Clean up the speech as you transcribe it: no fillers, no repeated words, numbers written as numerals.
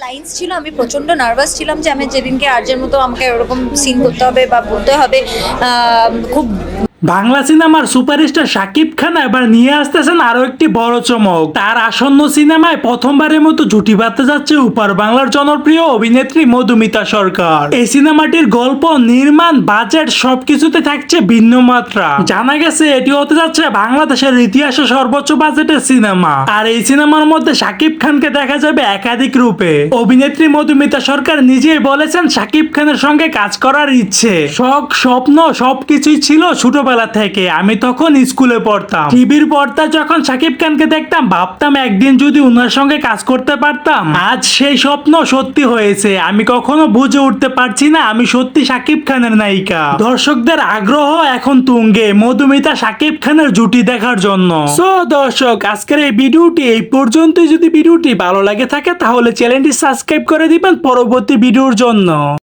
Lines ছিল, আমি প্রচন্ড নার্ভাস ছিলাম যে আমি যেদিনকে আর্যের মতো আমাকে ওরকম সিন করতে হবে বা বলতে হবে। খুব বাংলা সিনেমার সুপারস্টার শাকিব খান এবার নিয়ে আসতেছেন আরো একটি বড় চমক। তার আসন্ন সিনেমায় প্রথমবারের মতো জুটি বাঁধতে যাচ্ছে উপার বাংলার জনপ্রিয় অভিনেত্রী মধুমিতা সরকার। এই সিনেমাটির গল্প, নির্মাণ, বাজেট সবকিছুতে থাকছে ভিন্ন মাত্রা। জানা গেছে এটি হতে যাচ্ছে বাংলাদেশের ইতিহাসে সর্বোচ্চ বাজেটের সিনেমা। আর এই সিনেমার মধ্যে শাকিব খানকে দেখা যাবে একাধিক রূপে। অভিনেত্রী মধুমিতা সরকার নিজেই বলেছেন শাকিব খানের সঙ্গে কাজ করার ইচ্ছে, শখ, স্বপ্ন সবকিছুই ছিল ছোটবেলা থেকে। আমি তখন স্কুলে পড়তাম, টিভির পর্দায় যখন শাকিব খানকে দেখতাম ভাবতাম একদিন যদি উনার সঙ্গে কাজ করতে পারতাম। আজ সেই স্বপ্ন সত্যি হয়েছে। আমি কখনো বুঝে উঠতে পারছি না আমি সত্যি শাকিব খানের নায়িকা। দর্শকদের আগ্রহ এখন তুঙ্গে মধুমিতা শাকিব খানের জুটি দেখার জন্য। সো দর্শক, আজকের এই ভিডিওটি এই পর্যন্তই। যদি ভিডিওটি ভালো লাগে থাকে তাহলে চ্যানেলটি সাবস্ক্রাইব করে দিবেন পরবর্তী ভিডিওর জন্য।